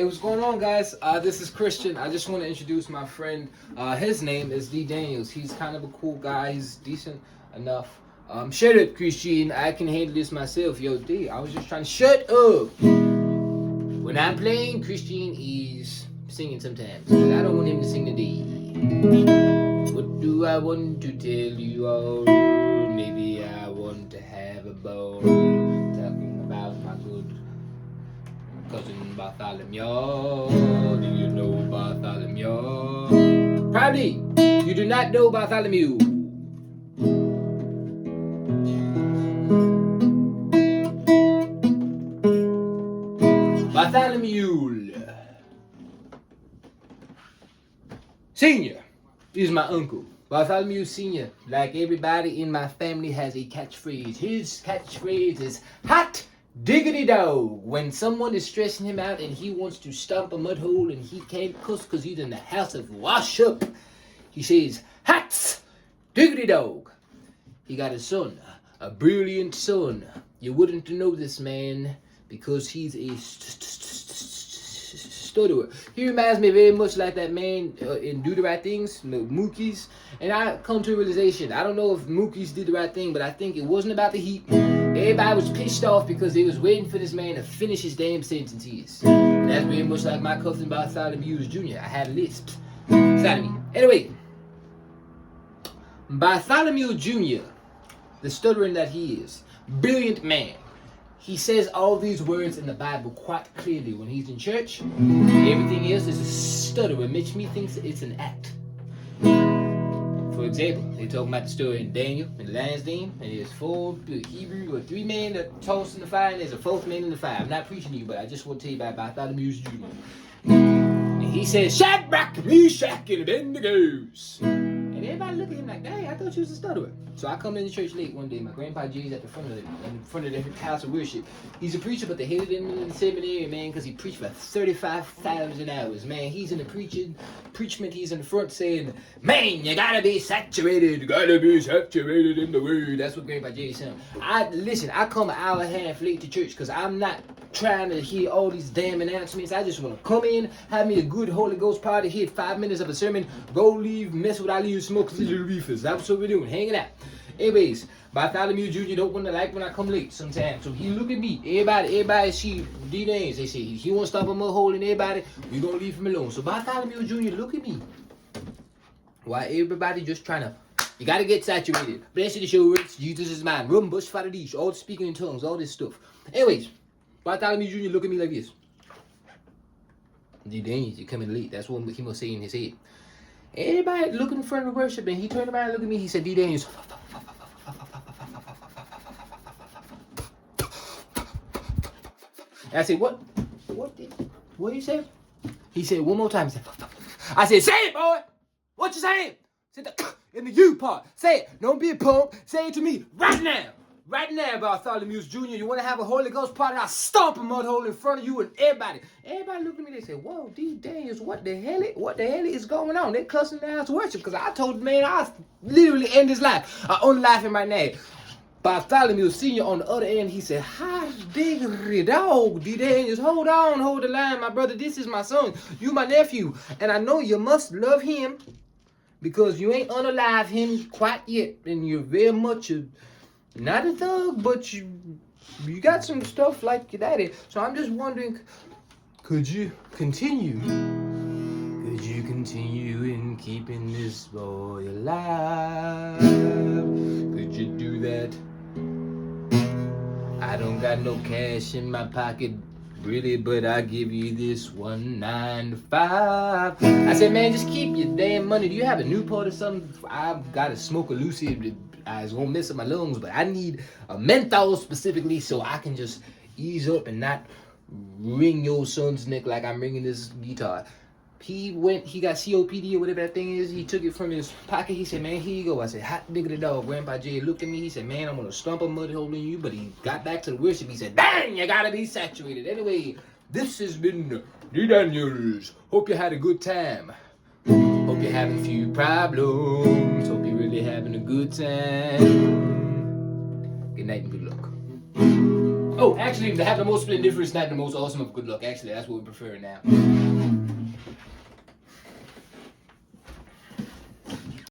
Hey, what's going on, guys? This is Christian. I just want to introduce my friend. His name is D. Daniels. He's kind of a cool guy. He's decent enough. Shut up, Christian. I can handle this myself. Yo, D, I was just trying to shut up. When I'm playing, Christian is singing sometimes. But I don't want him to sing today. What do I want to tell you all? Maybe I want to have a ball. Talking about my good cousin Bartholomew. Do you know Bartholomew? Probably you do not know Bartholomew. Bartholomewl Sr. is my uncle. Bartholomew Sr., like everybody in my family, has a catchphrase. His catchphrase is hot diggity dog. When someone is stressing him out and he wants to stomp a mud hole and he can't cuss because he's in the house of wash up, he says, hot diggity dog. He got a son, a brilliant son. You wouldn't know this man because he's a stutterer. He reminds me very much like that man in Do the Right Things, Mookie's. And I come to a realization, I don't know if Mookie's did the right thing, but I think it wasn't about the heat. Everybody was pissed off because they was waiting for this man to finish his damn sentences. And that's very much like my cousin Bartholomewl Jr. I had a lisp. Inside me. Anyway, Bartholomew Jr., the stuttering that he is, brilliant man. He says all these words in the Bible quite clearly when he's in church. Everything else is a stutter, which makes me think it's an act. For example, they talk about the story in Daniel in the lion's den, and there's 4 Hebrew or 3 men that tossed in the fire, and there's a 4th man in the fire. I'm not preaching to you, but I just want to tell you about Bartholomew Jr. And he says, Shadrach, Meshach, and Abednego. And everybody look at him like, dang, I thought you was a stutterer. So I come into church late one day. My grandpa Jay's at the front of the house of worship. He's a preacher, but they hated him in the seminary, man, because he preached for 35,000 hours. Man, he's in the preachment. He's in the front saying, man, you gotta be saturated. You gotta be saturated in the word. That's what Grandpa Jay said. I come an hour and a half late to church because I'm not trying to hear all these damn announcements. I just want to come in, have me a good Holy Ghost party, hit 5 minutes of a sermon, go leave, mess with all you smoke little reefers. That's what we're doing, hanging out. Anyways, Bartholomew Jr. don't want to like when I come late sometimes. So he look at me. Everybody see D names. They say he won't stop a mud hole in everybody. We gonna leave him alone. So Bartholomew Jr. look at me. Why everybody just trying to, you gotta get saturated. Blessed assurance, Jesus is mine. Rum bush faradish, all speaking in tongues, all this stuff. Anyways, Bartholomew Jr. look at me like this. D Daniels, you coming late. That's what he must say in his head. Everybody looking in front of the worship, and he turned around and looked at me. He said, D Daniels. And I said, what you say? He said, one more time. He said, I said, say it, boy. What you saying? Said the in the you part. Say it. Don't be a punk. Say it to me right now. Right now, Bartholomew Jr., you want to have a Holy Ghost party? I'll stomp a mud hole in front of you and everybody. Everybody look at me, they say, whoa, D. Daniels, what the hell is going on? They cussing down to worship because I told the man I'll literally end his life. I'm only laughing right now. Bartholomew Sr. on the other end, he said, hot diggity dog, D. Daniels, hold the line, my brother. This is my son. You my nephew. And I know you must love him because you ain't unalive him quite yet. And you're very much not a thug, but you got some stuff like your daddy. So I'm just wondering, could you continue? Could you continue in keeping this boy alive? Could you do that? I don't got no cash in my pocket, really, but I give you this $1.95. I said, man, just keep your damn money. Do you have a Newport or something? I've got to smoke a Lucy. It's gonna mess up my lungs, but I need a menthol specifically so I can just ease up and not wring your son's neck like I'm ringing this guitar. He got COPD or whatever that thing is. He took it from his pocket. He said, man, here you go. I said, hot diggity dog. Grandpa Jay looked at me. He said, man, I'm gonna stomp a mud hole in you. But he got back to the worship. He said, dang, you gotta be saturated. Anyway, this has been D. Daniels. Hope you had a good time. Hope you're having a few problems. Hope you're really having a good time. Good night and good luck. Oh, actually, to have the most splendiferous night and the most awesome of good luck. Actually, that's what we prefer now.